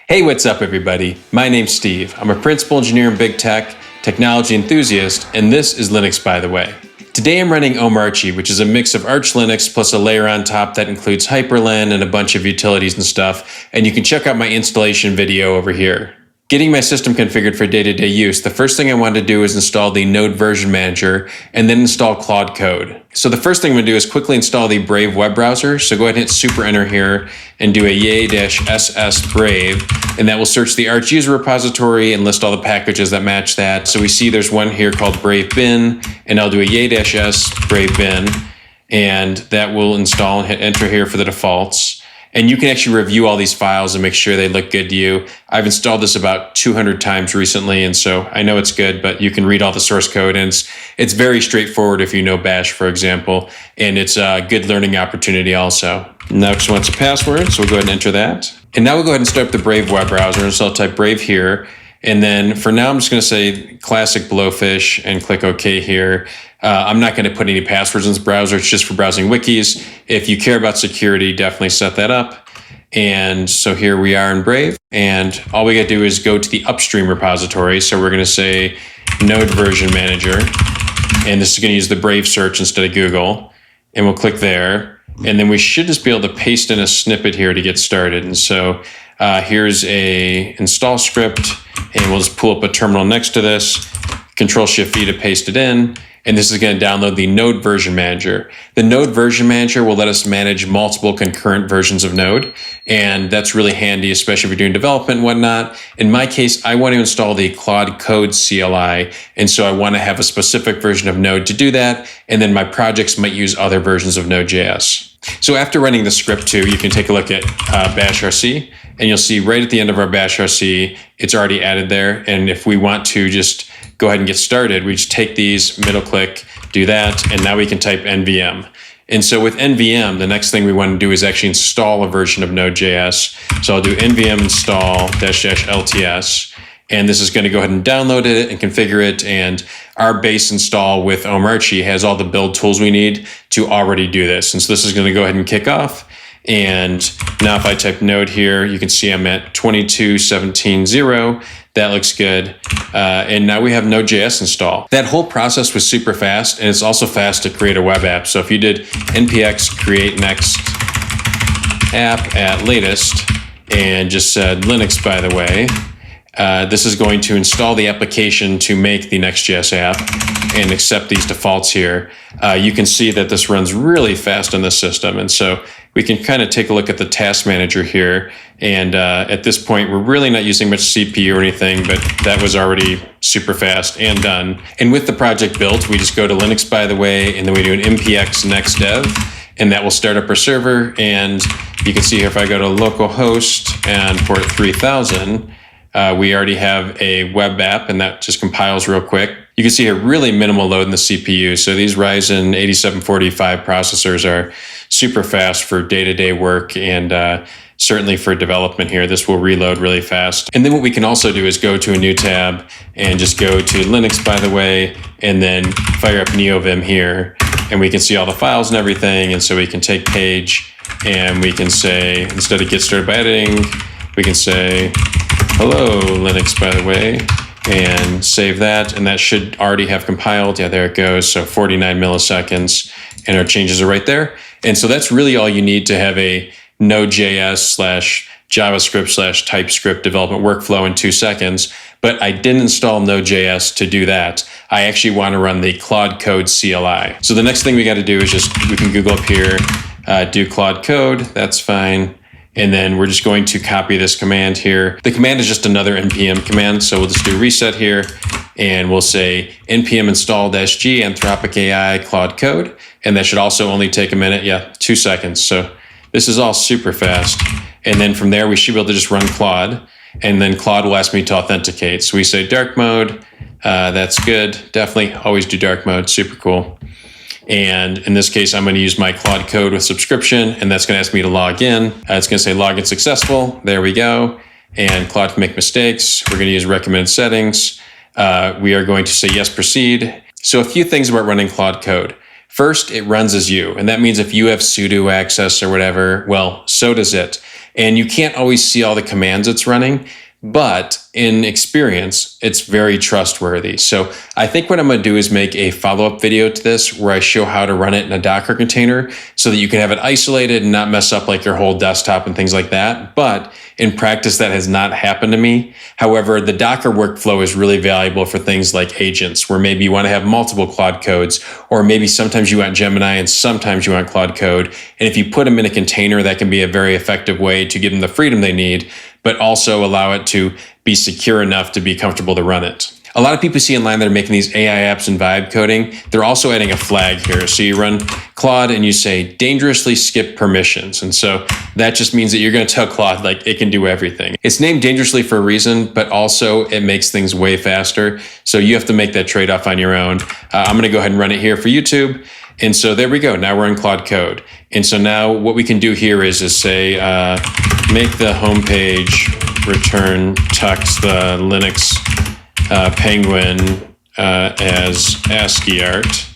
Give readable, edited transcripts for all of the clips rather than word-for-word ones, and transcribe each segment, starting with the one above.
Hey, what's up everybody? My name's Steve. I'm a principal engineer in big tech, technology enthusiast, and this is Linux by the way. Today I'm running Omarchy, which is a mix of Arch Linux plus a layer on top that includes Hyperland and a bunch of utilities and stuff, and you can check out my installation video over here. Getting my system configured for day-to-day use, the first thing I wanted to do is install the Node version manager and then install Claude Code. So the first thing I'm going to do is quickly install the Brave web browser. So go ahead and hit super enter here and do a yay-ss Brave, and that will search the Arch user repository and list all the packages that match that. So we see there's one here called Brave bin, and I'll do a yay-s Brave bin, and that will install and hit enter here for the defaults. And you can actually review all these files and make sure they look good to you. I've installed this about 200 times recently, and so I know it's good, but you can read all the source code, and it's very straightforward if you know Bash, for example, and it's a good learning opportunity also. Now it just wants a password, so we'll go ahead and enter that. And now we'll go ahead and start up the Brave web browser, so I'll type Brave here. And then for now, I'm just going to say classic blowfish and click OK here. I'm not going to put any passwords in this browser. It's just for browsing wikis. If you care about security, definitely set that up. And so here we are in Brave. And all we got to do is go to the upstream repository. So we're going to say Node version manager. And this is going to use the Brave search instead of Google. And we'll click there. And then we should just be able to paste in a snippet here to get started. And so here's a install script, and we'll just pull up a terminal next to this, Control-Shift-V to paste it in, and this is going to download the Node version manager. The Node version manager will let us manage multiple concurrent versions of Node, and that's really handy, especially if you're doing development and whatnot. In my case, I want to install the Claude CLI, and so I want to have a specific version of Node to do that, and then my projects might use other versions of Node.js. So after running the script too, you can take a look at bashrc, and you'll see right at the end of our bashrc, it's already added there. And if we want to just go ahead and get started, we just take these, middle click, do that, and now we can type NVM. And so with NVM, the next thing we want to do is actually install a version of Node.js. So I'll do NVM install -- LTS. And this is going to go ahead and download it and configure it. And our base install with Omarchy has all the build tools we need to already do this. And so this is going to go ahead and kick off. And now if I type node here, you can see I'm at 22.17.0. That looks good. And now we have Node.js install. That whole process was super fast, and it's also fast to create a web app. So if you did npx create next app at latest and just said Linux by the way, this is going to install the application to make the Next.js app and accept these defaults here. You can see that this runs really fast on this system. And so we can kind of take a look at the task manager here. And at this point, we're really not using much CPU or anything, but that was already super fast and done. And with the project built, we just go to Linux by the way, and then we do an npx next dev, and that will start up our server. And you can see here, if I go to localhost and port 3000, we already have a web app, and that just compiles real quick. You can see here really minimal load in the CPU. So these Ryzen 8745 processors are super fast for day-to-day work, and certainly for development here, this will reload really fast. And then what we can also do is go to a new tab and just go to Linux by the way, and then fire up Neovim here, and we can see all the files and everything. And so we can take page, and we can say, instead of get started by editing, we can say hello Linux by the way, and save that, and that should already have compiled. Yeah, there it goes. So 49 milliseconds, and our changes are right there. And so that's really all you need to have a Node.js / JavaScript / TypeScript development workflow in 2 seconds. But I didn't install Node.js to do that. I actually want to run the Claude CLI. So the next thing we got to do is we can Google up here, do Claude Code. That's fine. And then we're just going to copy this command here. The command is just another npm command. So we'll just do reset here, and we'll say npm install -g Anthropic AI Claude Code. And that should also only take a minute. Yeah, 2 seconds. So this is all super fast. And then from there, we should be able to just run Claude. And then Claude will ask me to authenticate. So we say dark mode. That's good. Definitely always do dark mode. Super cool. And in this case, I'm going to use my Claude Code with subscription, and that's going to ask me to log in. It's going to say login successful. There we go. And Claude can make mistakes. We're going to use recommended settings. We are going to say yes, proceed. So a few things about running Claude Code. First, it runs as you. And that means if you have sudo access or whatever, well, so does it. and you can't always see all the commands it's running. But in experience, it's very trustworthy. So I think what I'm going to do is make a follow-up video to this where I show how to run it in a Docker container so that you can have it isolated and not mess up like your whole desktop and things like that. But in practice, that has not happened to me. However, the Docker workflow is really valuable for things like agents, where maybe you want to have multiple Claude codes, or maybe sometimes you want Gemini and sometimes you want Claude code. And if you put them in a container, that can be a very effective way to give them the freedom they need, but also allow it to be secure enough to be comfortable to run it. A lot of people see online that are making these AI apps and vibe coding. They're also adding a flag here. So you run Claude and you say dangerously skip permissions. And so that just means that you're going to tell Claude like it can do everything. It's named dangerously for a reason, but also it makes things way faster. So you have to make that trade-off on your own. I'm going to go ahead and run it here for YouTube. And so there we go. Now we're in Claude code. And so now what we can do here is say, make the homepage return tux the Linux penguin as ASCII art.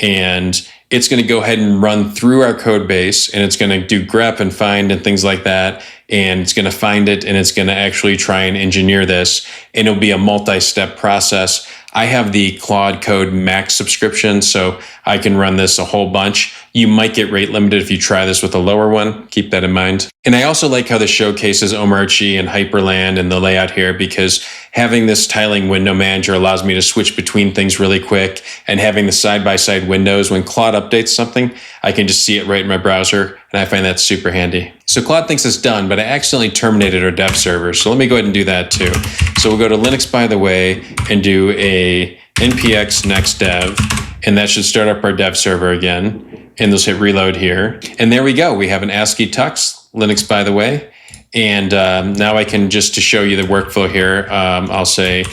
And it's going to go ahead and run through our code base, and it's going to do grep and find and things like that. And it's going to find it, and it's going to actually try and engineer this. And it'll be a multi-step process. I have the Claude Code Max subscription, so I can run this a whole bunch. You might get rate limited if you try this with a lower one. Keep that in mind. And I also like how this showcases Omarchy and Hyperland and the layout here, because having this tiling window manager allows me to switch between things really quick, and having the side-by-side windows, when Claude updates something, I can just see it right in my browser, and I find that super handy. So Claude thinks it's done, but I accidentally terminated our dev server. So let me go ahead and do that too. So we'll go to Linux, by the way, and do a npx next dev, and that should start up our dev server again. And let's hit reload here. And there we go. We have an ASCII tux, Linux, by the way. And now I can, just to show you the workflow here, I'll say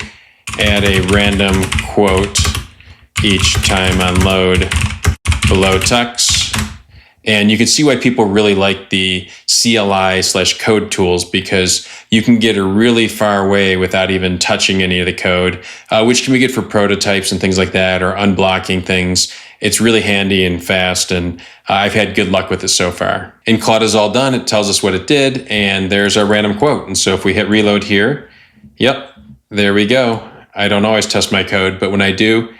add a random quote each time on load below tux. And you can see why people really like the CLI/code tools, because you can get a really far way without even touching any of the code, which can be good for prototypes and things like that, or unblocking things. It's really handy and fast, and I've had good luck with it so far. And Claude is all done. It tells us what it did, and there's our random quote. And so if we hit reload here, yep, there we go. I don't always test my code, but when I do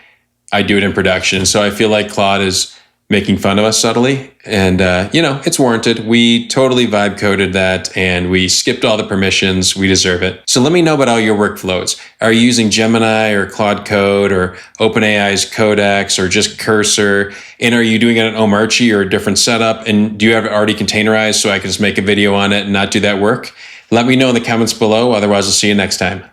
it in production. So I feel like Claude is making fun of us subtly, and it's warranted. We totally vibe coded that, and we skipped all the permissions. We deserve it. So let me know about all your workflows. Are you using Gemini or Claude Code or OpenAI's Codex or just Cursor? And are you doing it on Omarchy or a different setup? And do you have it already containerized so I can just make a video on it and not do that work? Let me know in the comments below. Otherwise, I'll see you next time.